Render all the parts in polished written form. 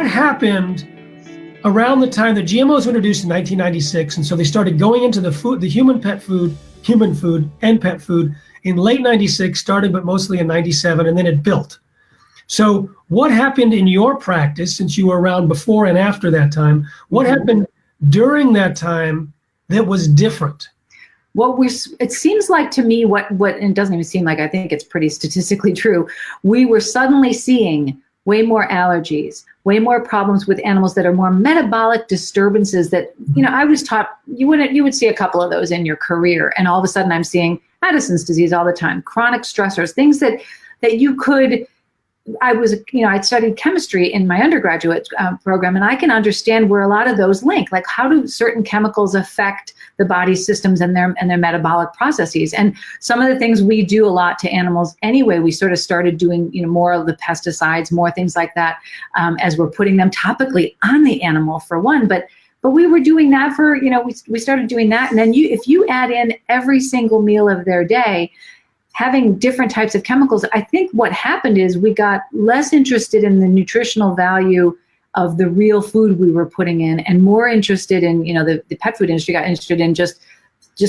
happened around the time that GMOs were introduced in 1996, and so they started going into the human food and pet food in late 96, started but mostly in 97, and then it built. So what happened in your practice, since you were around before and after that time, what happened during that time that was different? It seems like to me, and it doesn't even seem like, I think it's pretty statistically true, we were suddenly seeing way more allergies, way more problems with animals that are more metabolic disturbances that, I was taught you would see a couple of those in your career. And all of a sudden I'm seeing Addison's disease all the time, chronic stressors, things that you could, I'd studied chemistry in my undergraduate program, and I can understand where a lot of those link, like how do certain chemicals affect the body systems and their metabolic processes. And some of the things we do a lot to animals anyway, we sort of started doing, more of the pesticides, more things like that, as we're putting them topically on the animal for one. But we were doing that for, we started doing that. And then if you add in every single meal of their day, having different types of chemicals, I think what happened is we got less interested in the nutritional value of the real food we were putting in, and more interested in, the pet food industry got interested in just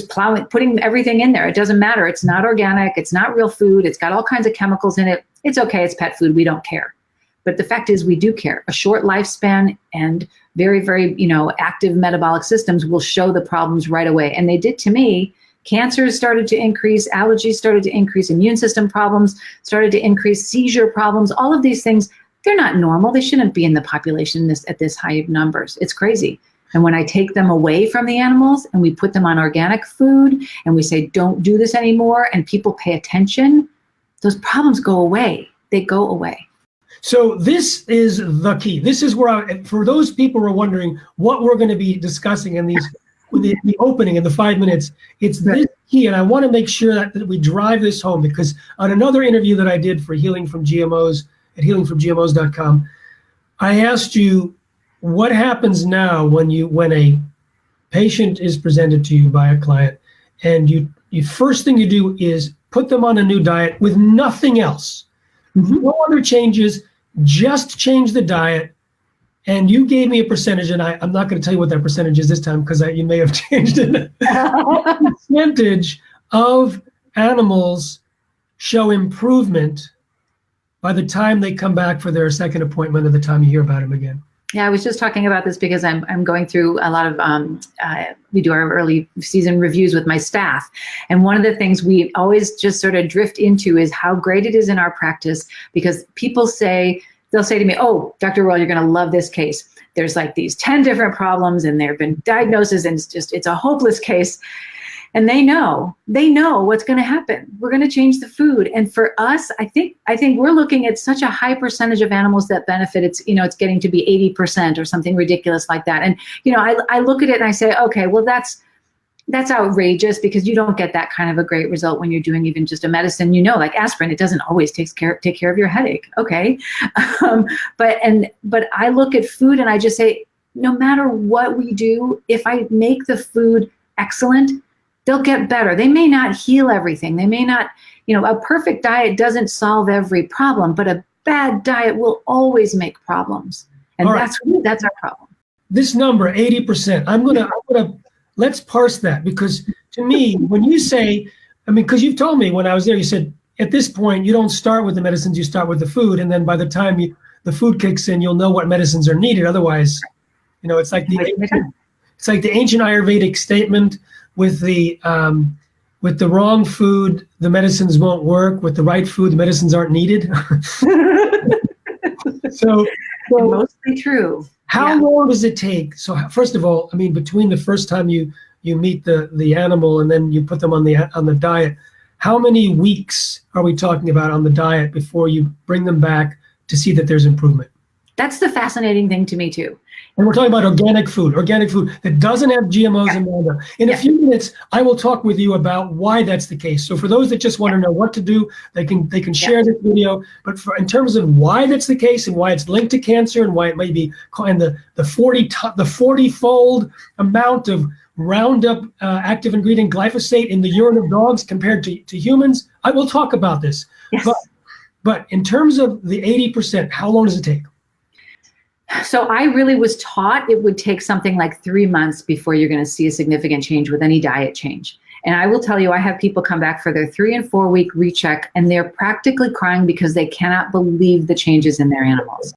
putting everything in there. It doesn't matter. It's not organic. It's not real food. It's got all kinds of chemicals in it. It's okay. It's pet food. We don't care. But the fact is we do care. A short lifespan and very, very, active metabolic systems will show the problems right away. And they did to me. Cancers started to increase, allergies started to increase, immune system problems started to increase, seizure problems, all of these things, they're not normal. They shouldn't be in the population at this high of numbers. It's crazy. And when I take them away from the animals and we put them on organic food and we say, don't do this anymore, and people pay attention, those problems go away. They go away. So this is the key. This is where, for those people who are wondering what we're going to be discussing in these the opening in the 5 minutes, it's this key, and I want to make sure that we drive this home, because on another interview that I did for Healing from GMOs at healingfromgmos.com, I asked you what happens now when a patient is presented to you by a client, and you first thing you do is put them on a new diet with nothing else, no other changes, just change the diet. And you gave me a percentage, and I'm not going to tell you what that percentage is this time, because you may have changed it. What percentage of animals show improvement by the time they come back for their second appointment, or the time you hear about them again? Yeah, I was just talking about this because I'm going through a lot of, we do our early season reviews with my staff. And one of the things we always just sort of drift into is how great it is in our practice, because people they'll say to me, oh, Dr. Royal, you're going to love this case. There's like these 10 different problems, and there have been diagnoses, and it's a hopeless case. And they know what's going to happen. We're going to change the food. And for us, I think we're looking at such a high percentage of animals that benefit. It's getting to be 80% or something ridiculous like that. And, I look at it and I say, okay, well, that's outrageous, because you don't get that kind of a great result when you're doing even just a medicine, like aspirin. It doesn't always take care of your headache. Okay. But I look at food and I just say, no matter what we do, if I make the food excellent, they'll get better. They may not heal everything. They may not, a perfect diet doesn't solve every problem, but a bad diet will always make problems. And that's our problem. This number, 80%, I'm going to, let's parse that, because to me, when you say, because you've told me when I was there, you said at this point, you don't start with the medicines, you start with the food. And then by the time the food kicks in, you'll know what medicines are needed. Otherwise, it's like the ancient Ayurvedic statement, with the wrong food, the medicines won't work. With the right food, the medicines aren't needed. So mostly true. How long does it take? So first of all, between the first time you meet the animal and then you put them on the diet, how many weeks are we talking about on the diet before you bring them back to see that there's improvement? That's the fascinating thing to me too. And we're talking about organic food that doesn't have GMOs involved. In a few minutes, I will talk with you about why that's the case. So for those that just want to know what to do, they can share this video. But in terms of why that's the case and why it's linked to cancer and why it may be, and the 40-fold amount of Roundup active ingredient glyphosate in the urine of dogs compared to humans, I will talk about this. Yes. But in terms of the 80%, how long does it take? So I really was taught it would take something like 3 months before you're going to see a significant change with any diet change. And I will tell you, I have people come back for their 3 and 4 week recheck, and they're practically crying because they cannot believe the changes in their animals.